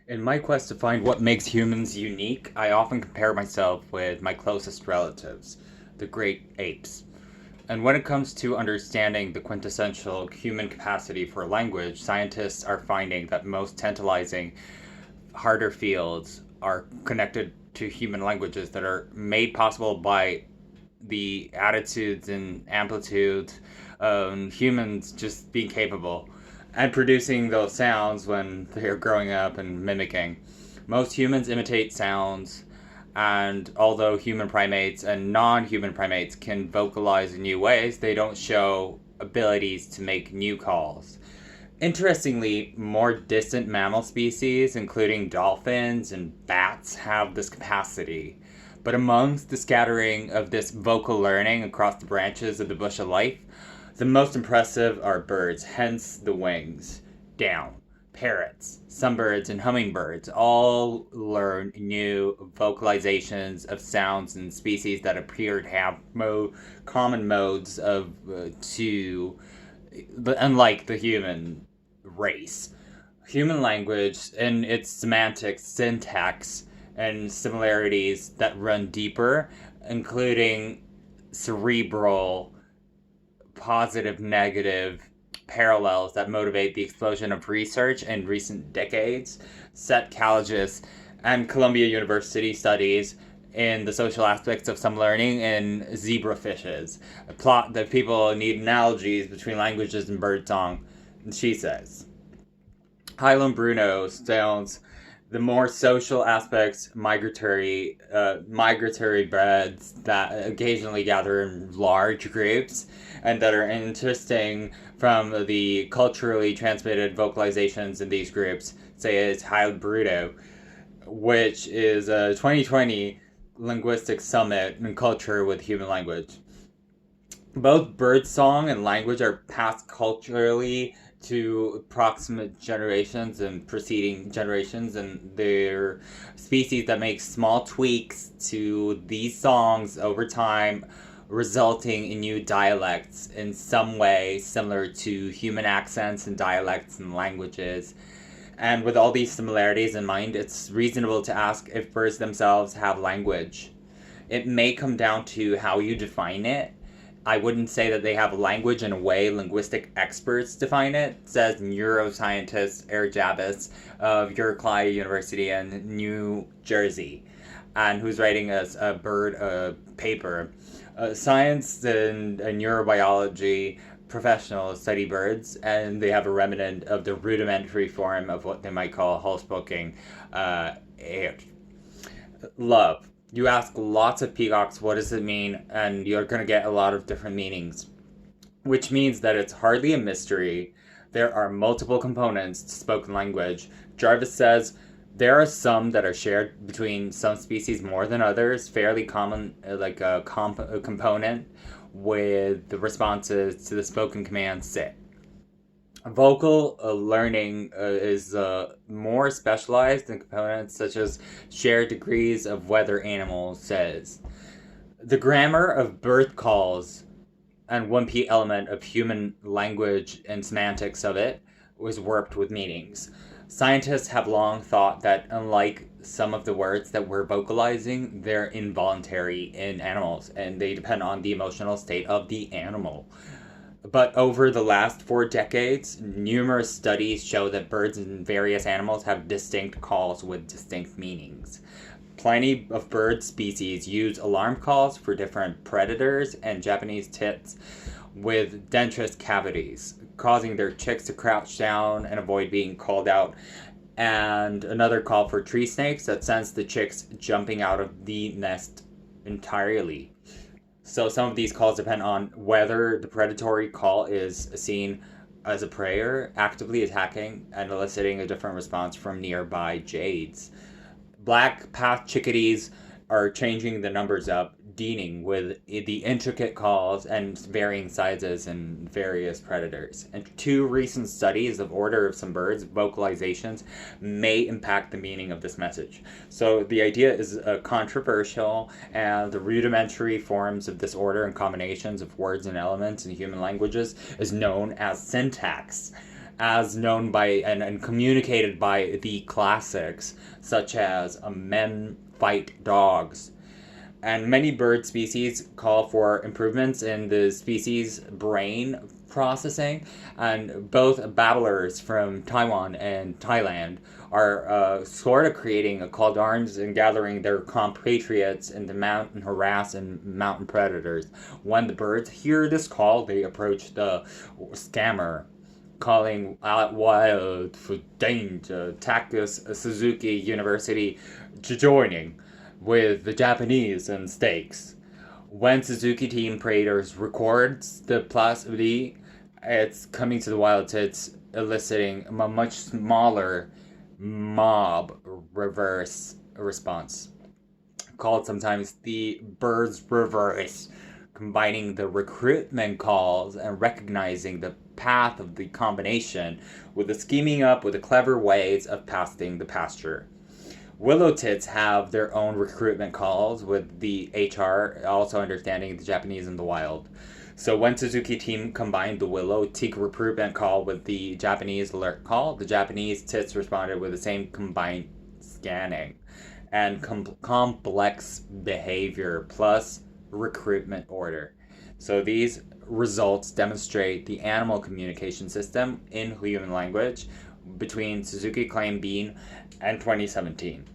In my quest to find what makes humans unique, I often compare myself with my closest relatives, the great apes. And when it comes to understanding the quintessential human capacity for language, scientists are finding that most tantalizing, harder fields are connected to human languages that are made possible by the attitudes and amplitudes of humans just being capable and producing those sounds when they're growing up and mimicking. Most humans imitate sounds, and although human primates and non human primates can vocalize in new ways, they don't show abilities to make new calls. Interestingly, more distant mammal species, including dolphins and bats, have this capacity. But amongst the scattering of this vocal learning across the branches of the bush of life, the most impressive are birds, hence the wings. Down. Parrots, sunbirds, and hummingbirds all learn new vocalizations of sounds and species that appear to have common modes of unlike the human race. Human language and its semantics, syntax, and similarities that run deeper, including cerebral, positive, negative parallels that motivate the explosion of research in recent decades. Seth Kaliges and Columbia University studies in the social aspects of some learning in zebrafishes. A plot that people need analogies between languages and birdsong, she says. Highland Bruno stones the more social aspects, migratory birds that occasionally gather in large groups and that are interesting from the culturally transmitted vocalizations in these groups, say as Highland Bruno, which is a 2020 linguistic summit in culture with human language. Both birdsong and language are passed culturally to proximate generations and preceding generations, and they're species that make small tweaks to these songs over time, resulting in new dialects in some way similar to human accents and dialects and languages. And with all these similarities in mind, it's reasonable to ask if birds themselves have language. It may come down to how you define it. I wouldn't say that they have language in a way linguistic experts define it, says neuroscientist Eric Jabis of Euroclio University in New Jersey, and who's writing a bird paper. Science and neurobiology professionals study birds, and they have a remnant of the rudimentary form of what they might call hull-spoken air. Love. You ask lots of peacocks what does it mean, and you're going to get a lot of different meanings, which means that it's hardly a mystery. There are multiple components to spoken language. Jarvis says there are some that are shared between some species more than others, fairly common, like a component with the responses to the spoken command sit. Vocal learning is more specialized in components such as shared degrees of whether animal says. The grammar of bird calls and one key element of human language and semantics of it was warped with meanings. Scientists have long thought that unlike some of the words that we're vocalizing, they're involuntary in animals and they depend on the emotional state of the animal. But over the last 4 decades, numerous studies show that birds and various animals have distinct calls with distinct meanings. Plenty of bird species use alarm calls for different predators and Japanese tits with dentist cavities, causing their chicks to crouch down and avoid being called out. And another call for tree snakes that sends the chicks jumping out of the nest entirely. So some of these calls depend on whether the predatory call is seen as a predator actively attacking and eliciting a different response from nearby jades. Black path chickadees are changing the numbers up, dealing with the intricate calls and varying sizes and various predators. And 2 recent studies of order of some birds' vocalizations may impact the meaning of this message. So the idea is controversial, and the rudimentary forms of this order and combinations of words and elements in human languages is known as syntax. as known by and communicated by the classics, such as Men Fight Dogs. And many bird species call for improvements in the species' brain processing, and both babblers from Taiwan and Thailand are sort of creating a call to arms and gathering their compatriots in the mountain harass and mountain predators. When the birds hear this call, they approach the scammer, calling out wild for danger. Takus Suzuki University joining with the Japanese and stakes. When Suzuki Team Praetors records the plasmid, it's coming to the wild, it's eliciting a much smaller mob reverse response, called sometimes the Bird's Reverse, combining the recruitment calls and recognizing the path of the combination with the scheming up with the clever ways of passing the pasture. Willow tits have their own recruitment calls, with the HR also understanding the Japanese in the wild. So when Suzuki Team combined the Willow Teak recruitment call with the Japanese alert call, the Japanese tits responded with the same combined scanning and complex behavior plus recruitment order. So these results demonstrate the animal communication system in human language between Suzuki Claim Bean and 2017.